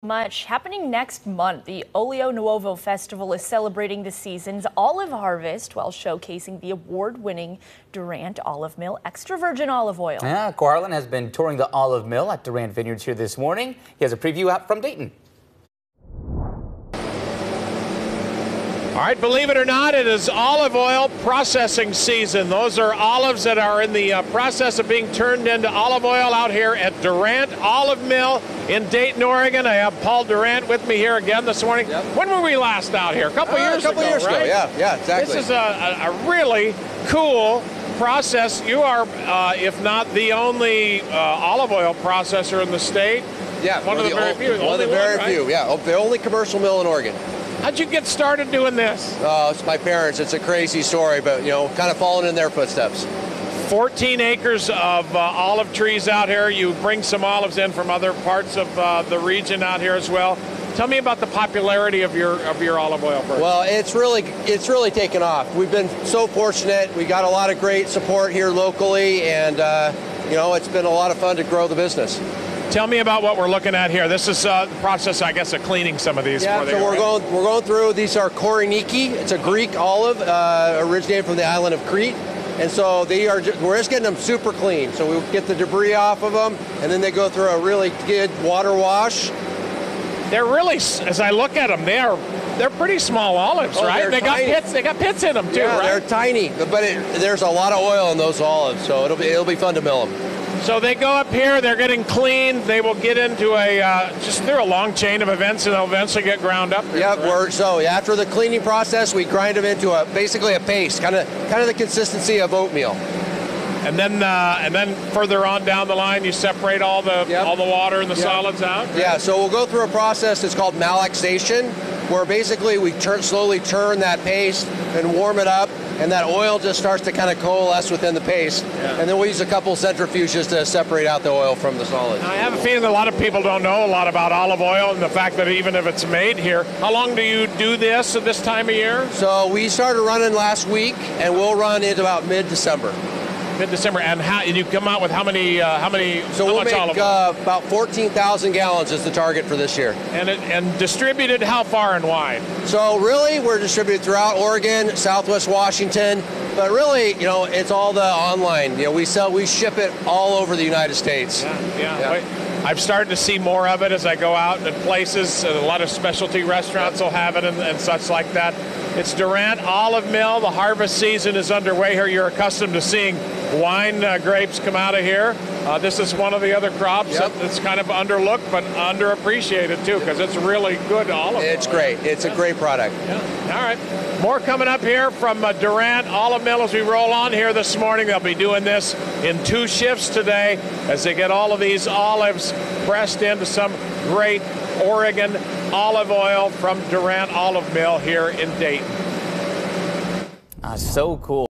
Much happening next month. The Olio Nuovo Festival is celebrating the season's olive harvest while showcasing the award-winning Durant Olive Mill extra virgin olive oil. Yeah, Kohr has been touring the olive mill at Durant Vineyards here this morning. He has a preview out from Dayton. All right, believe it or not, it is olive oil processing season. Those are olives that are in the process of being turned into olive oil out here at Durant Olive Mill in Dayton, Oregon. I have Paul Durant with me here again this morning. Yep. When were we last out here? A couple years ago, right? Yeah, exactly. This is a really cool process. You are, if not the only olive oil processor in the state. Yeah, one of the very few. One of the very few, yeah. The only commercial mill in Oregon. How'd you get started doing this? It's my parents. It's a crazy story, but, you know, kind of following in their footsteps. 14 acres of olive trees out here. You bring some olives in from other parts of the region out here as well. Tell me about the popularity of your olive oil program. Well, it's really taken off. We've been so fortunate. We got a lot of great support here locally, and you know, it's been a lot of fun to grow the business. Tell me about what we're looking at here. This is the process, I guess, of cleaning some of these. Yeah, so we're going through. These are Kohr. It's a Greek olive originated from the island of Crete, and so we're just getting them super clean. So we get the debris off of them, and then they go through a really good water wash. They're really, as I look at them, they're pretty small olives, right? They got pits. They got pits in them too, yeah, right? They're tiny, but there's a lot of oil in those olives, so it'll be fun to mill them. So they go up here, they're getting cleaned, they will get into just through a long chain of events, and they'll eventually get ground up. Yep, so after the cleaning process, we grind them into basically a paste, kind of the consistency of oatmeal. And then further on down the line, you separate all the water and the solids out. Right? Yeah, so we'll go through a process that's called malaxation, where basically we slowly turn that paste and warm it up, and that oil just starts to kind of coalesce within the paste. Yeah. And then we use a couple centrifuges to separate out the oil from the solid. Now, I have a feeling that a lot of people don't know a lot about olive oil and the fact that even if it's made here, how long do you do this at this time of year? So we started running last week, and we'll run into about mid-December. Mid-December, and you come out with how much olive oil? About 14,000 gallons is the target for this year. And distributed how far and wide? So really, we're distributed throughout Oregon, Southwest Washington, but really, you know, it's all the online. You know, we ship it all over the United States. Yeah. I've started to see more of it as I go out in places. A lot of specialty restaurants will have it and such like that. It's Durant Olive Mill. The harvest season is underway here. You're accustomed to seeing wine grapes come out of here. This is one of the other crops that's kind of underlooked but underappreciated too, because it's really good olive oil. It's great. It's a great product. Yeah. All right. More coming up here from Durant Olive Mill as we roll on here this morning. They'll be doing this in 2 shifts today as they get all of these olives pressed into some great Oregon olive oil from Durant Olive Mill here in Dayton. So cool.